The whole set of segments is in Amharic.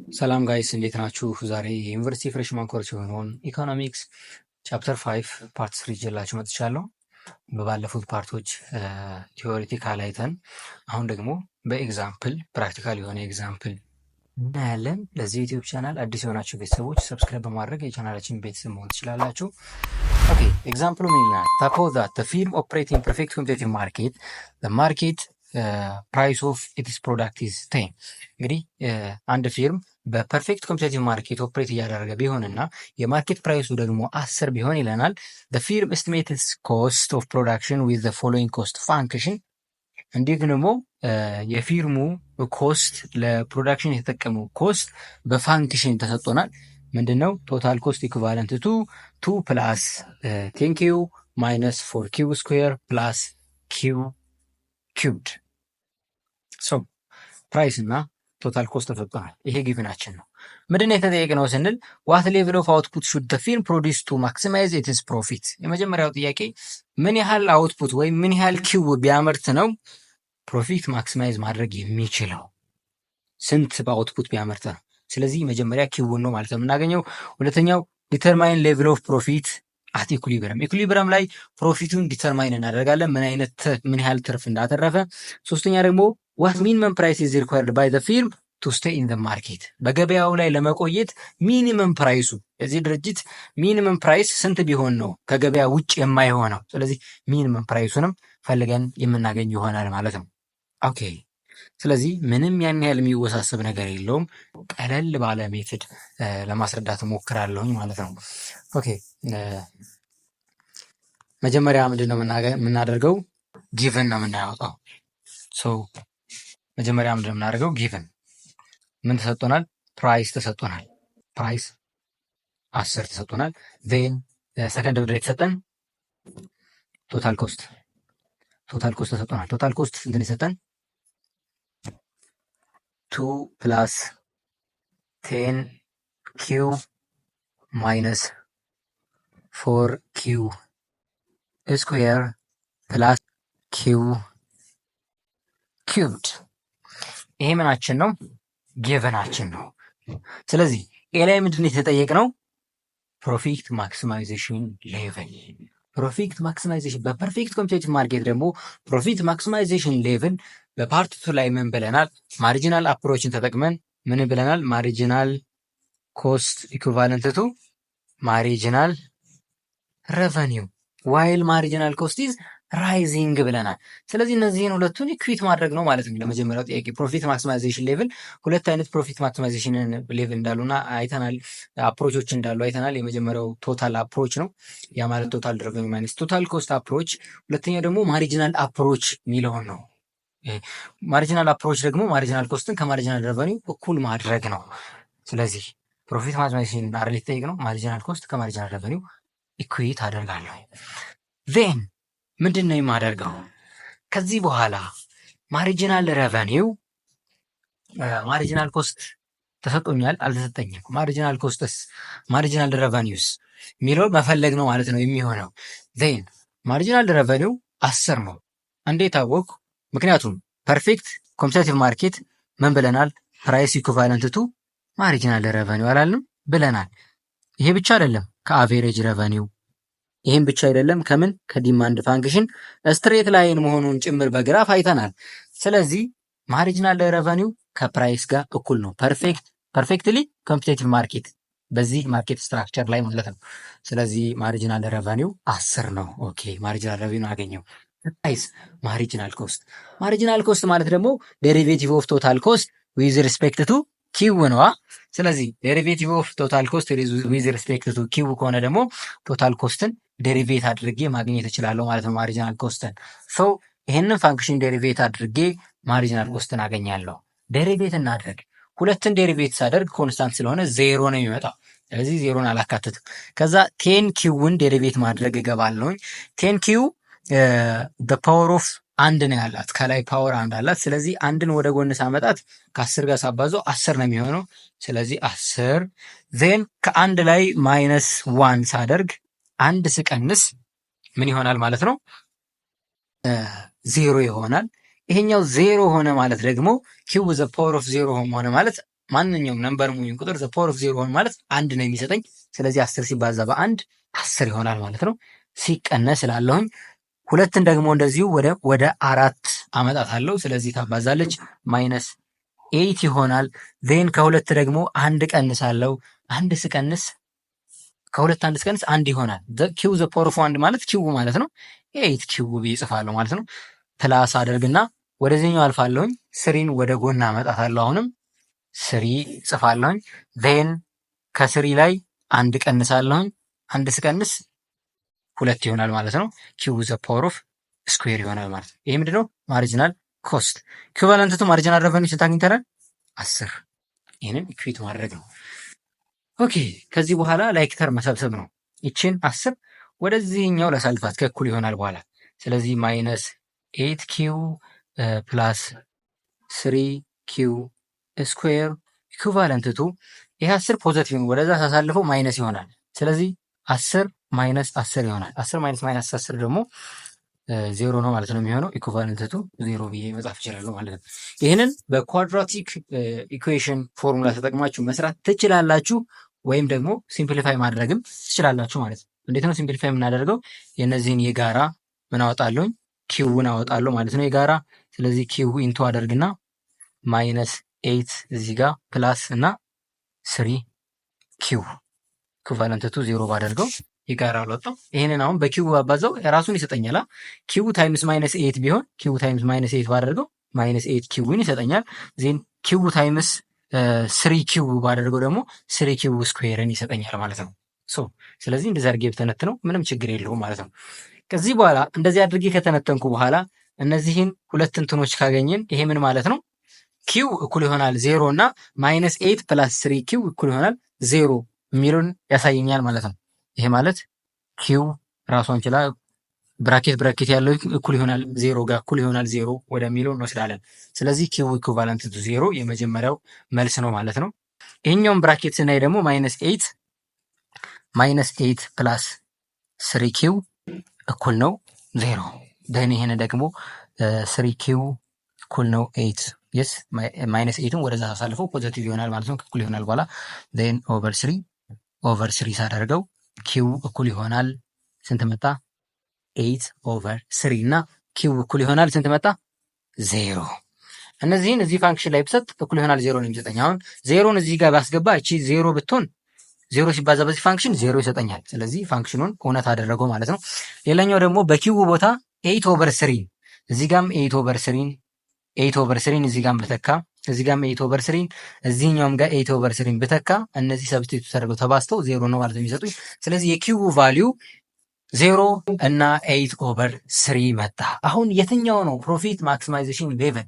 ሰላም ጋይስ እንዴት ናችሁ? ዛሬ የዩኒቨርሲቲ ፍሬሽማን ኮርስ የሆነውን ኢኮኖሚክስ ቻፕተር 5 ፓርት 3 ይዤላችሁ መጥቻለሁ። በባለፉት ፓርቶች ቲዎሪቲካል አይተን አሁን ደግሞ በኤግዛምፕል ፕራክቲካል የሆነ ኤግዛምፕል እናያለን። ለዚህ ዩቲዩብ ቻናል አዲስ የሆናችሁ ቤተሰቦች ሰብስክራይብ በማድረግ የቻናላችን ቤተሰብ መሆን ትችላላችሁ። ኦኬ ኤግዛምፕሉ ምን ይላል? ሰፖዝ ዛት ዘ ፊርም ኦፕሬቲንግ ፐርፌክት ኮምፒቲቲቭ ማርኬት ዘ ማርኬት ፕራይስ ኦፍ ኢትስ ፕሮዳክት ኢዝ 10። እንግዲህ አንድ ፊርም በፐርፌክት ኮምፒቲቲቭ ማርኬት ኦፕሬት እያደረገ ቢሆንና የማርኬት ፕራይሱ ደግሞ 10 ቢሆን ይለናል። the firm estimates cost of production with the following cost function። እንዲህ ደግሞ የፊርሙ ኮስት ለፕሮዳክሽን የተጠቀመው ኮስት በፋንክሽን ተሰጥቶናል። ምንድነው? ቶታል ኮስት ኢኩቫለንት ቱ 2 ፕላስ 10 ኪው ማይነስ 4 ኪው ስኩዌር ፕላስ ኪው ኪዩብድ። ሶ ፕራይስ እና ቶታል ኮስት ተሰጥቷል። ይሄ ጊቭናችን ነው። ምንድን ነው የተጠየቅነው ስንል ዋት ሌቭል ኦፍ አውትፑት ሹድ ዘ ፊርም ፕሮዲስ ቱ ማክሲማይዝ ኢትስ ፕሮፊት። የመጀመሪያው ጥያቄ ምን ያህል አውትፑት ወይም ምን ያህል ኪው ቢያመርት ነው ፕሮፊት ማክሲማይዝ ማድረግ የሚችለው? ስንት በአውትፑት ቢያመርት ነው? ስለዚህ መጀመሪያ ኪውን ነው ማለት ነው የምናገኘው። ሁለተኛው ዲተርማይን ሌቭል ኦፍ ፕሮፊት አት ኢኩሊብረም። ኢኩሊብረም ላይ ፕሮፊቱን ዲተርማይን እናደርጋለን፣ ምን ያህል ትርፍ እንዳተረፈ። ሶስተኛ ደግሞ ዋት ሚኒመም ፕራይስ ኢዝ ሪኳየርድ ባይ ዘ ፊርም ቱ ስቴይ ኢን ዘ ማርኬት። በገበያው ላይ ለመቆየት ሚኒመም ፕራይሱ የዚህ ድርጅት ሚኒመም ፕራይስ ስንት ቢሆን ነው ከገበያ ውጭ የማይሆነው? ስለዚህ ሚኒመም ፕራይሱንም ፈልገን የምናገኝ ይሆናል ማለት ነው። ኦኬ ስለዚህ ምንም ያን ያህል የሚወሳሰብ ነገር የለውም። ቀለል ባለ ሜትድ ለማስረዳት እሞክራለሁኝ ማለት ነው። ኦኬ መጀመሪያ ምንድን ነው የምናደርገው? ጊቭን ነው የምናያወጣው። መጀመሪያ ምንድን ነው የምናደርገው? ጊቭን ምን ተሰጥቶናል? ፕራይስ ተሰጥቶናል። ፕራይስ 10 ተሰጥቶናል። ዜን ሰከንድ ብድር የተሰጠን ቶታል ኮስት ተሰጥቶናል። ቶታል ኮስት እንትን የሰጠን 2 ፕላስ 10 ኪው ማይነስ 4 ኪው ስኩዌር ፕላስ ኪው ኪዩብድ። ይሄ ምናችን ነው? ጊቨናችን ነው። ስለዚህ ኤ ላይ ምንድን ነው የተጠየቅነው? ፕሮፊት ማክሲማይዜሽን ሌቭል። ፕሮፊት ማክሲማይዜሽን በፐርፌክት ኮምፒቲቲቭ ማርኬት ደግሞ ፕሮፊት ማክሲማይዜሽን ሌቭል በፓርት ቱ ላይ ምን ብለናል? ማርጂናል አፕሮችን ተጠቅመን ምን ብለናል? ማርጂናል ኮስት ኢኩቫለንት ቱ ማርጂናል ረቨኒው ዋይል ማርጂናል ኮስት ኢዝ ራይዚንግ ብለናል። ስለዚህ እነዚህን ሁለቱን ኢኩዊት ማድረግ ነው ማለት ነው። ለመጀመሪያው ጥያቄ ፕሮፊት ማክሲማይዜሽን ሌቭል ሁለት አይነት ፕሮፊት ማክሲማይዜሽን ሌቭል እንዳሉና አይተናል። አፕሮቾች እንዳሉ አይተናል። የመጀመሪያው ቶታል አፕሮች ነው። ያ ማለት ቶታል ሬቨኒው ማይነስ ቶታል ኮስት አፕሮች። ሁለተኛው ደግሞ ማርጂናል አፕሮች የሚለውን ነው። ማርጂናል አፕሮች ደግሞ ማርጂናል ኮስትን ከማርጂናል ሬቨኒው እኩል ማድረግ ነው። ስለዚህ ፕሮፊት ማክሲማይዜሽን አር ሊጠይቅ ነው። ማርጂናል ኮስት ከማርጂናል ሬቨኒው ኢኩዊት አደርጋለሁ። ዜን ምንድን ነው የማደርገው? ከዚህ በኋላ ማርጂናል ሬቨኒው ማርጂናል ኮስት ተሰጥቶኛል አልተሰጠኝም፣ ማርጂናል ኮስትስ ማርጂናል ሬቨኒውስ የሚለው መፈለግ ነው ማለት ነው የሚሆነው። ዜን ማርጂናል ሬቨኒው 10 ነው። እንዴት አወቅኩ? ምክንያቱም ፐርፌክት ኮምፒቲቲቭ ማርኬት ምን ብለናል? ፕራይስ ኢኩቫለንት ቱ ማርጂናል ሬቨኒው አላልንም ብለናል። ይሄ ብቻ አይደለም፣ ከአቬሬጅ ሬቨኒው። ይህም ብቻ አይደለም፣ ከምን ከዲማንድ ፋንክሽን ስትሬት ላይን መሆኑን ጭምር በግራፍ አይተናል። ስለዚህ ማርጂናል ሬቨኒው ከፕራይስ ጋር እኩል ነው። ፐርፌክትሊ ኮምፒቲቲቭ ማርኬት በዚህ ማርኬት ስትራክቸር ላይ ማለት ነው። ስለዚህ ማርጂናል ሬቨኒው 10 ነው። ኦኬ ማርጂናል ሬቨኒው አገኘው። ፕራይስ ማርጂናል ኮስት ማለት ደግሞ ዴሪቬቲቭ ኦፍ ቶታል ኮስት ዊዝ ሪስፔክት ቱ ኪው ነዋ። ስለዚህ ዴሪቬቲቭ ኦፍ ቶታል ኮስት ዊዝ ሪስፔክት ቱ ኪው ከሆነ ደግሞ ቶታል ኮስትን ዴሪቬት አድርጌ ማግኘት እችላለሁ ማለት ነው ማርጂናል ኮስትን። ሶ ይሄንን ፋንክሽን ዴሪቬት አድርጌ ማርጂናል ኮስትን አገኛለሁ። ዴሪቬት እናድርግ። ሁለትን ዴሪቬት ሳደርግ ኮንስታንት ስለሆነ ዜሮ ነው የሚመጣው። ስለዚህ ዜሮን አላካትትም። ከዛ 10 ኪውን ዴሪቬት ማድረግ እገባለሁኝ። 10 ኪው በፓወር ኦፍ አንድ ነው ያላት፣ ከላይ ፓወር አንድ አላት። ስለዚህ አንድን ወደ ጎን ሳመጣት ከ10 ጋር ሳባዘው 10 ነው የሚሆነው። ስለዚህ 10 ዜን ከአንድ ላይ ማይነስ 1 ሳደርግ አንድ ስቀንስ ምን ይሆናል ማለት ነው? ዜሮ ይሆናል። ይሄኛው ዜሮ ሆነ ማለት ደግሞ ኪው ዘ ፓወር ኦፍ ዜሮ ሆነ ማለት ማንኛውም ነምበር ሙሉ ቁጥር ዘ ፓወር ኦፍ 0 ማለት አንድ ነው የሚሰጠኝ። ስለዚህ 10 ሲባዛ በአንድ 10 ይሆናል ማለት ነው። ሲቀነስ ላለሁኝ ሁለትን ደግሞ እንደዚሁ ወደ አራት አመጣታለሁ። ስለዚህ ታባዛለች ማይነስ 8 ይሆናል። ዜን ከሁለት ደግሞ አንድ ቀንሳለሁ። አንድ ስቀንስ ከሁለት አንድ ስቀንስ አንድ ይሆናል። ኪው ዘ ፓወር ኦፍ አንድ ማለት ኪው ማለት ነው። 8 ኪው ብዬ እጽፋለሁ ማለት ነው። ፕላስ አደርግና ወደዚህኛው አልፋለሁኝ። ስሪን ወደ ጎን አመጣታለሁ። አሁንም ስሪ ጽፋለሁኝ። ዜን ከስሪ ላይ አንድ ቀንሳለሁኝ። አንድ ስቀንስ ሁለት ይሆናል ማለት ነው። ኪው ዘ ፓወር ኦፍ ስኩዌር ይሆናል ማለት ነው። ይሄ ምንድነው? ማርጂናል ኮስት ኢኩቫለንት ቱ ማርጂናል ሬቨኒው ስንት አግኝተናል? 10። ይህንን ኢኩዌት ማድረግ ነው። ኦኬ ከዚህ በኋላ ላይክ ተርም መሰብሰብ ነው። ይችን 10 ወደዚህኛው ለሳልፋት ከእኩል ይሆናል በኋላ። ስለዚህ ማይነስ 8 ኪው ፕላስ 3 ኪው ስኩዌር ኢኩቫለንት ቱ ይሄ 10 ፖዘቲቭ ነው። ወደዛ ሳሳልፈው ማይነስ ይሆናል። ስለዚህ 10 ማይነስ 10 ይሆናል። 10 ማይነስ 10 ደግሞ ዜሮ ነው ማለት ነው የሚሆነው። ኢኩቫለንት ቱ ዜሮ ብዬ መጻፍ እችላለሁ ማለት ነው። ይህንን በኳድራቲክ ኢኩዌሽን ፎርሙላ ተጠቅማችሁ መስራት ትችላላችሁ፣ ወይም ደግሞ ሲምፕሊፋይ ማድረግም ትችላላችሁ ማለት ነው። እንዴት ነው ሲምፕሊፋይ የምናደርገው? የእነዚህን የጋራ ምን አወጣለሁኝ? ኪውን አወጣለሁ ማለት ነው የጋራ። ስለዚህ ኪው ኢንቱ አደርግና ማይነስ 8 እዚህ ጋር ፕላስ እና 3 ኪው ኢኩቫለንት ቱ ዜሮ ባደርገው የጋራ አልወጣም። ይሄንን አሁን በኪው ባባዛው ራሱን ይሰጠኛል። ኪው ታይምስ ማይነስ 8 ቢሆን ኪው ታይምስ ማይነስ 8 ባደርገው ማይነስ 8 ኪውን ይሰጠኛል። ዜን ኪው ታይምስ 3 ኪው ባደርገው ደግሞ 3 ኪው ስኩዌርን ይሰጠኛል ማለት ነው። ስለዚህ እንደዚህ አድርጌ ብተነትነው ምንም ችግር የለውም ማለት ነው። ከዚህ በኋላ እንደዚህ አድርጌ ከተነተንኩ በኋላ እነዚህን ሁለት እንትኖች ካገኘን ይሄ ምን ማለት ነው? ኪው እኩል ይሆናል 0 እና ማይነስ 8 ፕላስ 3 ኪው እኩል ይሆናል 0 የሚለውን ያሳየኛል ማለት ነው። ይሄ ማለት ኪው ራሷን ችላ ብራኬት ያለው እኩል ይሆናል 0 ጋር እኩል ይሆናል 0 ወደሚለው እንወስዳለን። ስለዚህ ኪው ኢኩቫለንት ቱ 0 የመጀመሪያው መልስ ነው ማለት ነው። ይሄኛውን ብራኬት ስናይ ደግሞ ማይነስ 8 ፕላስ 3 ኪው እኩል ነው 0። ደን ይሄን ደግሞ 3 ኪው እኩል ነው 8 የስ ማይነስ 8ን ወደዛ አሳልፈው ፖዚቲቭ ይሆናል ማለት ነው። እኩል ይሆናል በኋላ ዜን ኦቨር 3 ሳደርገው ኪው እኩል ይሆናል ስንት መጣ? 8 ኦቨር 3 እና ኪው እኩል ይሆናል ስንት መጣ? 0። እነዚህን እዚህ ፋንክሽን ላይ ብሰጥ እኩል ይሆናል 0 ነው የሚሰጠኝ። አሁን 0ን እዚህ ጋር ባስገባ እቺ 0 ብትሆን 0 ሲባዛ በዚህ ፋንክሽን 0 ይሰጠኛል። ስለዚህ ፋንክሽኑን እውነት አደረገው ማለት ነው። ሌላኛው ደግሞ በኪው ቦታ 8 ኦቨር 3 እዚህ ጋርም 8 ኦቨር 3 እዚህ ጋርም በተካ እዚህ ጋርም 8 ኦቨር 3 እዚህኛውም ጋር 8 ኦቨር 3 በተካ እነዚህ ሰብስቲቱት ተደርገው ተባዝተው 0 ነው ማለት ነው የሚሰጡኝ። ስለዚህ የኪው ቫልዩ 0 እና 8 ኦቨር 3 መጣ። አሁን የትኛው ነው ፕሮፊት ማክሲማይዜሽን ሌቨል?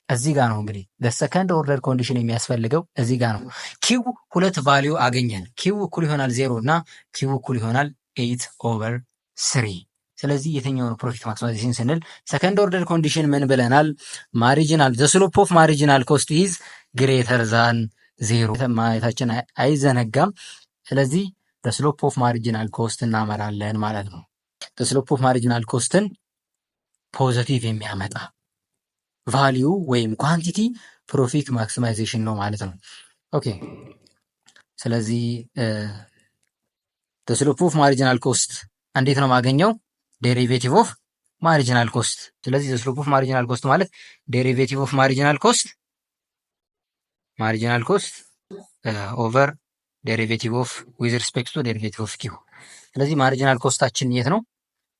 እዚህ ጋር ነው እንግዲህ ለሰከንድ ኦርደር ኮንዲሽን የሚያስፈልገው እዚህ ጋር ነው። ኪው ሁለት ቫልዩ አገኘን። ኪው እኩል ይሆናል 0 እና ኪው እኩል ይሆናል 8 ኦቨር 3። ስለዚህ የትኛው ነው ፕሮፊት ማክሲማይዜሽን ስንል ሰከንድ ኦርደር ኮንዲሽን ምን ብለናል? ማሪጂናል ዘ ስሎፕ ኦፍ ማሪጂናል ኮስት ኢዝ ግሬተር ዛን 0 ማየታችን አይዘነጋም። ስለዚህ ዘ ስሎፕ ኦፍ ማሪጂናል ኮስት እናመራለን ማለት ነው። ዘ ስሎፕ ኦፍ ማሪጂናል ኮስትን ፖዚቲቭ የሚያመጣ ቫልዩ ወይም ኳንቲቲ ፕሮፊት ማክሲማይዜሽን ነው ማለት ነው። ኦኬ ስለዚህ ዘ ስሎፕ ኦፍ ማሪጂናል ኮስት እንዴት ነው ማገኘው? ዴሪቬቲቭ ኦፍ ማሪጂናል ኮስት። ስለዚህ ዘ ስሎፕ ኦፍ ማሪጂናል ኮስት ማለት ዴሪቬቲቭ ኦፍ ማሪጂናል ኮስት ኦቨር ዴሪቬቲቭ ኦፍ ዊዝ ሪስፔክት ቱ ዴሪቬቲቭ ኦፍ ኪው። ስለዚህ ማሪጂናል ኮስታችን የት ነው?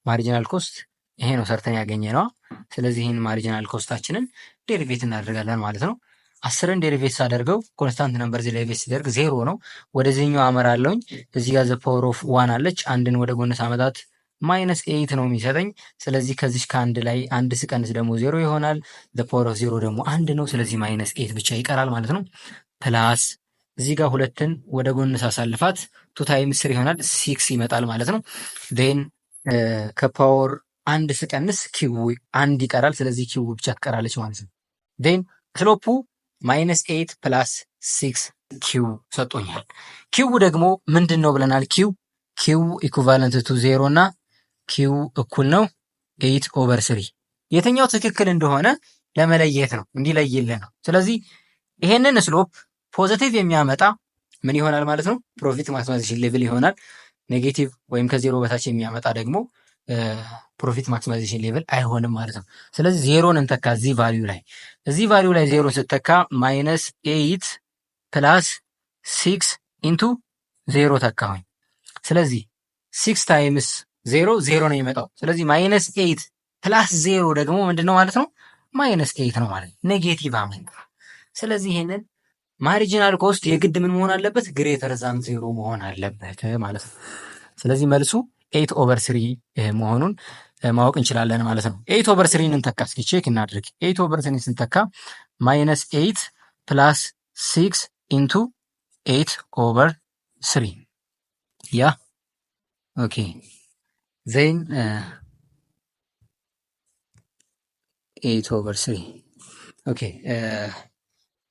ማሪጂናል ኮስት ይሄ ነው ሰርተን ያገኘ ነው። ስለዚህ ይህን ማሪጂናል ኮስታችንን ዴሪቬት እናደርጋለን ማለት ነው። 10ን ዴሪቬት ሳደርገው ኮንስታንት ነምበር እዚህ ላይ ዴሪቬት ሲደርግ 0 ነው። ወደዚህኛው አመራለሁኝ። እዚህ ጋር ዘ ፓወር ኦፍ 1 አለች። አንድን ወደ ጎን ሳመጣት ማይነስ 8 ነው የሚሰጠኝ። ስለዚህ ከዚህ ከአንድ ላይ አንድ ስቀንስ ደግሞ 0 ይሆናል። ዘ ፓወር ኦፍ 0 ደግሞ 1 ነው። ስለዚህ ማይነስ 8 ብቻ ይቀራል ማለት ነው። ፕላስ እዚህ ጋር ሁለትን ወደ ጎን ሳሳልፋት 2 ታይምስ 3 ይሆናል 6 ይመጣል ማለት ነው። ዴን ከፓወር አንድ ስቀንስ ኪው አንድ ይቀራል። ስለዚህ ኪው ብቻ ትቀራለች ማለት ነው። ዴን ስሎፑ ማይነስ 8 ፕላስ 6 ኪው ሰጦኛል። ኪው ደግሞ ምንድን ነው ብለናል? ኪው ኢኩቫለንት ቱ 0 እና ኪው እኩል ነው 8 ኦቨር 3። የትኛው ትክክል እንደሆነ ለመለየት ነው፣ እንዲለይልን ነው። ስለዚህ ይሄንን ስሎፕ ፖዘቲቭ የሚያመጣ ምን ይሆናል ማለት ነው? ፕሮፊት ማክሲማይዜሽን ሌቭል ይሆናል። ኔጌቲቭ ወይም ከዜሮ በታች የሚያመጣ ደግሞ ፕሮፊት ማክሲማይዜሽን ሌቭል አይሆንም ማለት ነው። ስለዚህ ዜሮን እንተካ እዚህ ቫሊዩ ላይ ዜሮን ስተካ ማይነስ 8 ፕላስ 6 ኢንቱ ዜሮ ተካሁኝ። ስለዚህ 6 ታይምስ ዜሮ ነው የሚመጣው። ስለዚህ ማይነስ 8 ፕላስ ዜሮ ደግሞ ምንድነው ማለት ነው? ማይነስ 8 ነው ማለት ነው። ኔጌቲቭ አመጣ። ስለዚህ ይሄንን ማርጂናል ኮስት የግድ ምን መሆን አለበት? ግሬተር ዛን ዜሮ መሆን አለበት ማለት ነው። ስለዚህ መልሱ 8/3 መሆኑን ማወቅ እንችላለን ማለት ነው። 8/3 እንተካ፣ እስኪ ቼክ እናድርግ። 8/3 ስንተካ ማይነስ 8 ፕላስ 6 ኢንቱ 8/3 ያ ኦኬ ዜን 8/3 ኦኬ።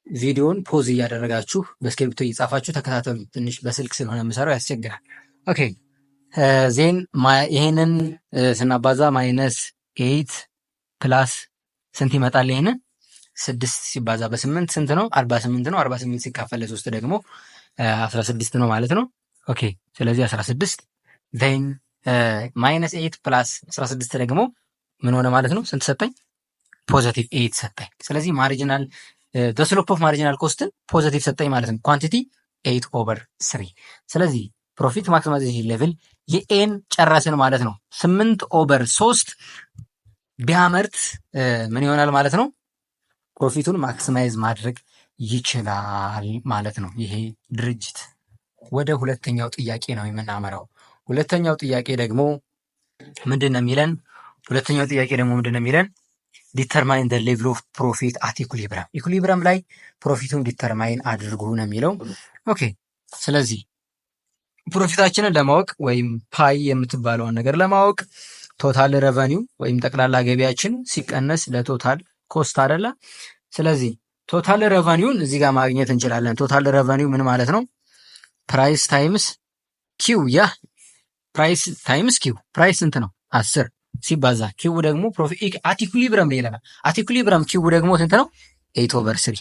ቪዲዮን ፖዝ እያደረጋችሁ በስክሪፕቶ እየጻፋችሁ ተከታተሉ። ትንሽ በስልክ ስለሆነ የምሰራው ያስቸግራል። ኦኬ ዜን ይሄንን ስናባዛ ማይነስ 8 ፕላስ ስንት ይመጣል? ይሄንን 6 ሲባዛ በ8 ስንት ነው? 48 ነው። 48 ሲካፈል ለ3 ደግሞ 16 ነው ማለት ነው። ኦኬ ስለዚህ 16 ዜን ማይነስ 8 ፕላስ 16 ደግሞ ምን ሆነ ማለት ነው? ስንት ሰጠኝ? ፖዚቲቭ 8 ሰጠኝ። ስለዚህ ማርጂናል ስሎፕ ኦፍ ማርጂናል ኮስትን ፖዚቲቭ ሰጠኝ ማለት ነው። ኳንቲቲ 8/3። ስለዚህ ፕሮፊት ማክሲማይዜሽን ሌቭል የኤን ጨረስን ማለት ነው። 8/3 ቢያመርት ምን ይሆናል ማለት ነው? ፕሮፊቱን ማክሲማይዝ ማድረግ ይችላል ማለት ነው ይሄ ድርጅት። ወደ ሁለተኛው ጥያቄ ነው የምናመራው። ሁለተኛው ጥያቄ ደግሞ ምንድን ነው የሚለን? ዲተርማይን ደ ሌቭል ኦፍ ፕሮፊት አት ኢኩሊብረም። ኢኩሊብረም ላይ ፕሮፊቱን ዲተርማይን አድርጉ ነው የሚለው። ኦኬ ስለዚህ ፕሮፊታችንን ለማወቅ ወይም ፓይ የምትባለውን ነገር ለማወቅ ቶታል ረቨኒው ወይም ጠቅላላ ገቢያችን ሲቀነስ ለቶታል ኮስት አይደለ? ስለዚህ ቶታል ረቨኒውን እዚህ ጋር ማግኘት እንችላለን። ቶታል ረቨኒው ምን ማለት ነው? ፕራይስ ታይምስ ኪው። ያ ፕራይስ ታይምስ ኪው። ፕራይስ ስንት ነው? 10 ሲባዛ ኪው ደግሞ ፕሮፊት አት ኢኩሊብረም ላይ ይላል። አት ኢኩሊብረም ኪው ደግሞ ስንት ነው? 8/3።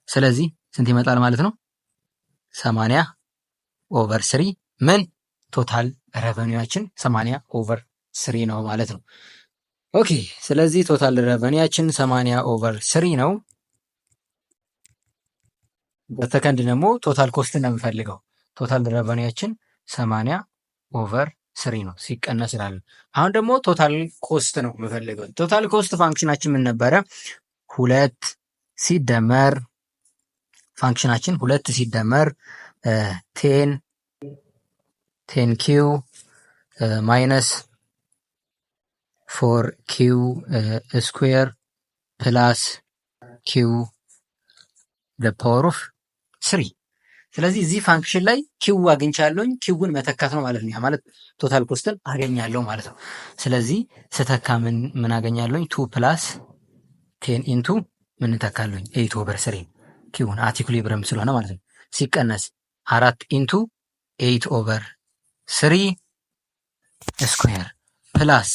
ስለዚህ ስንት ይመጣል ማለት ነው? 80/3 ምን ቶታል ረቨኒያችን 80/3 ነው ማለት ነው። ኦኬ ስለዚህ ቶታል ረቨኒያችን 80/3 ነው። በሰከንድ ደግሞ ቶታል ኮስት ነው የምፈልገው። ቶታል ረቨኒያችን 80/3 ነው ሲቀነስ ይላል። አሁን ደግሞ ቶታል ኮስት ነው የምፈልገው። ቶታል ኮስት ፋንክሽናችን ምን ነበረ? 2 ሲደመር ፋንክሽናችን 2 ሲደመር 10 ኪው ማይነስ 4 ኪው ስኩዌር ፕላስ ኪው ፓወር ኦፍ 3። ስለዚህ እዚህ ፋንክሽን ላይ ኪው አግኝቻለሁኝ። ኪውን መተካት ነው ማለት ነው። ያ ማለት ቶታል ኮስትን አገኛለሁ ማለት ነው። ስለዚህ ስተካ ምን አገኛለሁኝ? 2 ፕላስ 10 ኢንቱ ምን ተካለሁኝ? 8/3 ኪውን አት ኢኩሊብረም ስለሆነ ማለት ነው። ሲቀነስ 4 ኢንቱ 8/3 ስኩዌር ፕላስ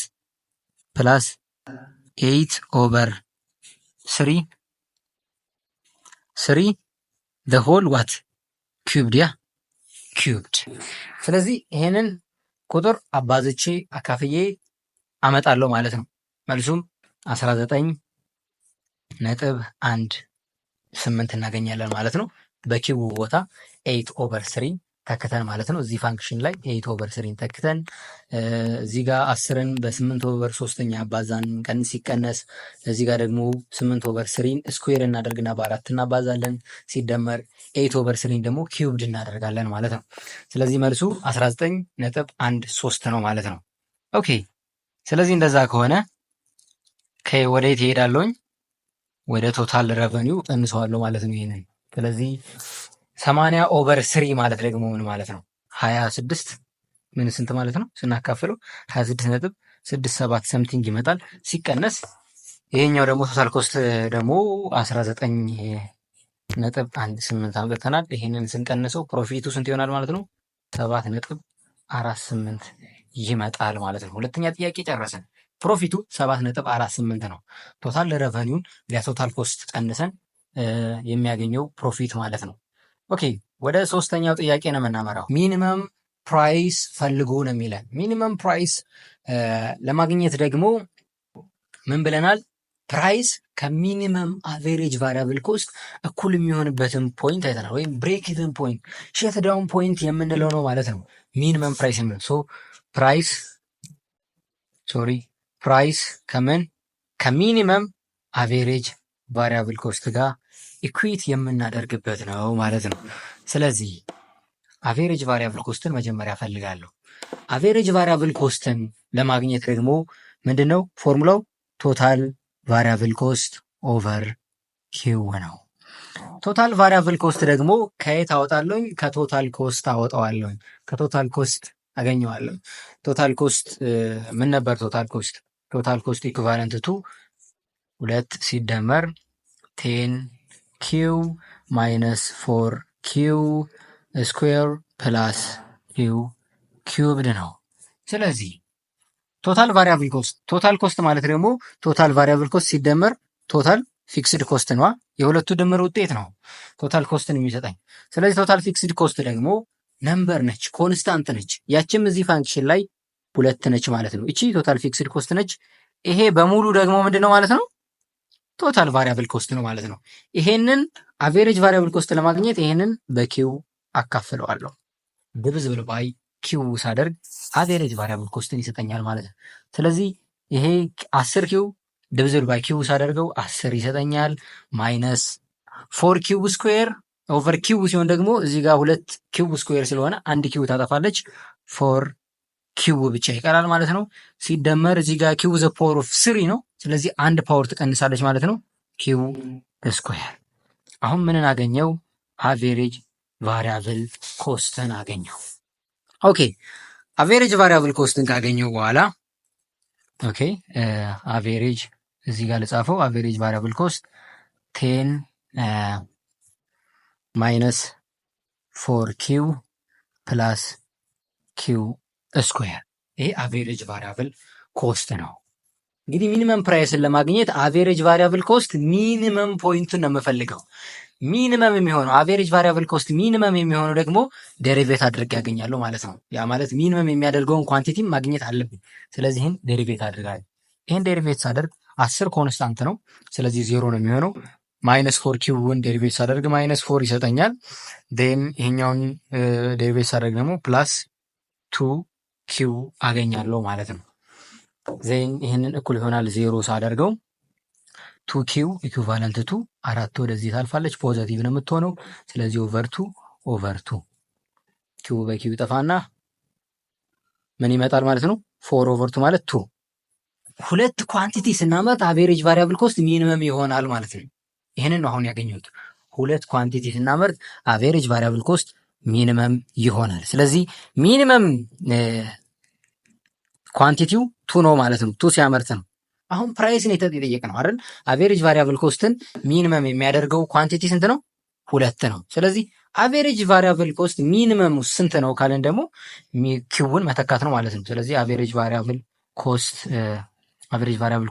8/3 the whole what cubed ያ cubed። ስለዚህ ይሄንን ቁጥር አባዝቼ አካፍዬ አመጣለሁ ማለት ነው። መልሱም 19.18 እናገኛለን ማለት ነው። በኪው ቦታ 8/3 ተክተን ማለት ነው። እዚህ ፋንክሽን ላይ 8/3 ተክተን እዚህ ጋር 10ን በ8/3 አባዛን ቀንስ ሲቀነስ እዚህ ጋር ደግሞ 8/3 ስኩዌር እናደርግና በ4 እናባዛለን። ሲደመር 8/3 ደግሞ ኪዩብድ እናደርጋለን ማለት ነው። ስለዚህ መልሱ 19.13 ነው ማለት ነው። ኦኬ ስለዚህ እንደዛ ከሆነ ወዴት እሄዳለሁኝ? ወደ ቶታል ረቨኒው ቀንሰዋለሁ ማለት ነው ይሄንን። ስለዚህ 80/3 ማለት ደግሞ ምን ማለት ነው? 26 ምን ስንት ማለት ነው? ስናካፍለው 26.67 ሰምቲንግ ይመጣል። ሲቀነስ ይሄኛው ደግሞ ቶታል ኮስት ደግሞ 19.18 አምጥተናል። ይሄንን ስንቀንሰው ፕሮፊቱ ስንት ይሆናል ማለት ነው? 7.48 ይመጣል ማለት ነው። ሁለተኛ ጥያቄ ጨረሰን። ፕሮፊቱ 7.48 ነው። ቶታል ረቨኒውን ለቶታል ኮስት ቀንሰን የሚያገኘው ፕሮፊት ማለት ነው። ኦኬ ወደ ሶስተኛው ጥያቄ ነው የምናመራው። ሚኒመም ፕራይስ ፈልጎ ነው የሚለን። ሚኒመም ፕራይስ ለማግኘት ደግሞ ምን ብለናል? ፕራይስ ከሚኒመም አቬሬጅ ቫሪያብል ኮስት እኩል የሚሆንበትን ፖይንት አይተናል። ወይም ብሬክ ኢቨን ፖይንት ሸት ዳውን ፖይንት የምንለው ነው ማለት ነው ሚኒመም ፕራይስ የምንለው። ሶ ፕራይስ ከምን ከሚኒመም አቬሬጅ ቫሪያብል ኮስት ጋር ኢኩዊት የምናደርግበት ነው ማለት ነው። ስለዚህ አቬሬጅ ቫሪያብል ኮስትን መጀመሪያ ፈልጋለሁ። አቬሬጅ ቫሪያብል ኮስትን ለማግኘት ደግሞ ምንድነው ፎርሙላው? ቶታል ቫሪያብል ኮስት ኦቨር ኪው ነው። ቶታል ቫሪያብል ኮስት ደግሞ ከየት አወጣለሁኝ? ከቶታል ኮስት አወጣዋለሁኝ። ከቶታል ኮስት አገኘዋለሁ። ቶታል ኮስት ምን ነበር? ቶታል ኮስት ኢኩቫለንት ቱ 2 ሲደመር 10 ኪው ማይነስ 4 ኪው ስኩዌር ፕላስ ኪው ኪዩብድ ነው። ስለዚህ ቶታል ቫሪያብል ኮስት ቶታል ኮስት ማለት ደግሞ ቶታል ቫሪያብል ኮስት ሲደመር ቶታል ፊክስድ ኮስት ነው። የሁለቱ ድምር ውጤት ነው ቶታል ኮስትን የሚሰጠኝ። ስለዚህ ቶታል ፊክስድ ኮስት ደግሞ ነምበር ነች፣ ኮንስታንት ነች። ያችም እዚህ ፋንክሽን ላይ 2 ነች ማለት ነው። እቺ ቶታል ፊክስድ ኮስት ነች። ይሄ በሙሉ ደግሞ ምንድነው ማለት ነው? ቶታል ቫሪያብል ኮስት ነው ማለት ነው። ይሄንን አቬሬጅ ቫሪያብል ኮስት ለማግኘት ይሄንን በኪው አካፍለዋለሁ። ዲቪዚብል ባይ ኪው ሳደርግ አቬሬጅ ቫሪያብል ኮስትን ይሰጠኛል ማለት ነው። ስለዚህ ይሄ 10 ኪው ዲቪዚብል ባይ ኪው ሳደርገው 10 ይሰጠኛል። ማይነስ 4 ኪው ስኩዌር ኦቨር ኪው ሲሆን ደግሞ እዚህ ጋር 2 ኪው ስኩዌር ስለሆነ አንድ ኪው ታጠፋለች። 4 ኪው ብቻ ይቀራል ማለት ነው። ሲደመር እዚህ ጋር ኪው ዘ ፓወር ኦፍ 3 ነው። ስለዚህ አንድ ፓወር ትቀንሳለች ማለት ነው። ኪው ስኩዌር። አሁን ምንን አገኘው? አቬሬጅ ቫሪያብል ኮስትን አገኘው። ኦኬ አቬሬጅ ቫሪያብል ኮስትን ካገኘው በኋላ ኦኬ አቬሬጅ እዚህ ጋር ልጻፈው። አቬሬጅ ቫሪያብል ኮስት 10 ማይነስ 4 ኪው ፕላስ ኪው ስኩዌር። ይሄ አቬሬጅ ቫሪያብል ኮስት ነው። እንግዲህ ሚኒመም ፕራይስን ለማግኘት አቬሬጅ ቫሪያብል ኮስት ሚኒመም ፖይንቱን ነው የምፈልገው። ሚኒመም የሚሆነው አቬሬጅ ቫሪያብል ኮስት ሚኒመም የሚሆነው ደግሞ ዴሪቬት አድርጌ ያገኛለሁ ማለት ነው። ያ ማለት ሚኒመም የሚያደርገውን ኳንቲቲ ማግኘት አለብኝ። ስለዚህ ይህን ዴሪቬት አድርጋለሁ። ይህን ዴሪቬት ሳደርግ 10 ኮንስታንት ነው። ስለዚህ 0 ነው የሚሆነው። ማይነስ 4 ኪውን ዴሪቬት ሳደርግ ማይነስ 4 ይሰጠኛል። ዴን ይሄኛውን ዴሪቬት ሳደርግ ደግሞ ፕላስ 2 ኪው አገኛለሁ ማለት ነው። ዜን ይህንን እኩል ይሆናል 0 ሳደርገው 2 ኪው ኢኩቫለንት ቱ 4 ወደዚህ ታልፋለች፣ ፖዘቲቭ ነው የምትሆነው። ስለዚህ ኦቨር 2 ኪው በኪው ጠፋና ምን ይመጣል ማለት ነው? 4 ኦቨር 2 ማለት 2። ሁለት ኳንቲቲ ስናመጣ አቬሬጅ ቫሪያብል ኮስት ሚኒመም ይሆናል ማለት ነው። ይህንን ነው አሁን ያገኘሁት። ሁለት ኳንቲቲ ስናመርት አቬሬጅ ቫሪያብል ኮስት ሚኒመም ይሆናል። ስለዚህ ሚኒመም ኳንቲቲው 2 ነው ማለት ነው። 2 ሲያመርት ነው። አሁን ፕራይስን የተጠየቀ ነው አይደል? አቬሬጅ ቫሪያብል ኮስትን ሚኒመም የሚያደርገው ኳንቲቲ ስንት ነው? 2 ነው። ስለዚህ አቬሬጅ ቫሪያብል ኮስት ሚኒመም ስንት ነው ካለን ደግሞ ኪውን መተካት ነው ማለት ነው። ስለዚህ አቬሬጅ ቫሪያብል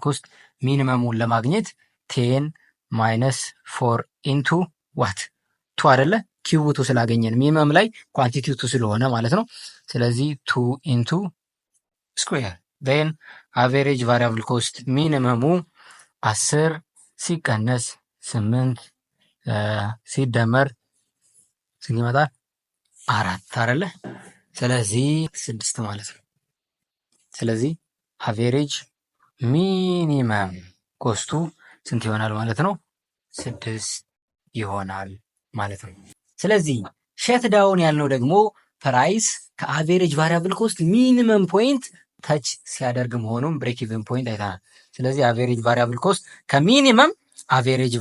ኮስት ሚኒመሙን ለማግኘት 10 ማይነስ 4 ኢንቱ ዋት 2 አይደለ? ኪው 2 ስላገኘን ሚኒመም ላይ ኳንቲቲው 2 ስለሆነ ማለት ነው። ስለዚህ 2 ኢንቱ ስኩዌር ዜን አቬሬጅ ቫሪያብል ኮስት ሚኒመሙ 10 ሲቀነስ 8 ሲደመር ስንት ይመጣል? 4 አይደለ? ስለዚህ 6 ማለት ነው። ስለዚህ አቬሬጅ ሚኒመም ኮስቱ ስንት ይሆናል ማለት ነው? 6 ይሆናል ማለት ነው። ስለዚህ ሸት ዳውን ያልነው ደግሞ ፕራይስ ከአቬሬጅ ቫሪያብል ኮስት ሚኒመም ፖይንት ተች ሲያደርግ መሆኑን ብሬክ ኢቨን ፖይንት አይተናል። ስለዚህ አቬሬጅ ቫሪያብል ኮስት ከሚኒመም አቬሬጅ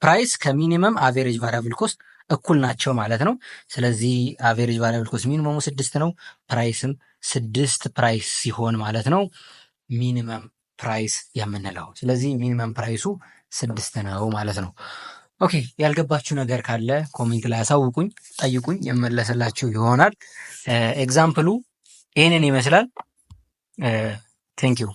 ፕራይስ ከሚኒመም አቬሬጅ ቫሪያብል ኮስት እኩል ናቸው ማለት ነው። ስለዚህ አቬሬጅ ቫሪያብል ኮስት ሚኒመሙ 6 ነው፣ ፕራይስም 6 ፕራይስ ሲሆን ማለት ነው ሚኒመም ፕራይስ የምንለው። ስለዚህ ሚኒመም ፕራይሱ 6 ነው ማለት ነው። ኦኬ ያልገባችሁ ነገር ካለ ኮሜንት ላይ አሳውቁኝ፣ ጠይቁኝ፣ የመለስላችሁ ይሆናል። ኤግዛምፕሉ ይህንን ይመስላል። ቴንክ ዩ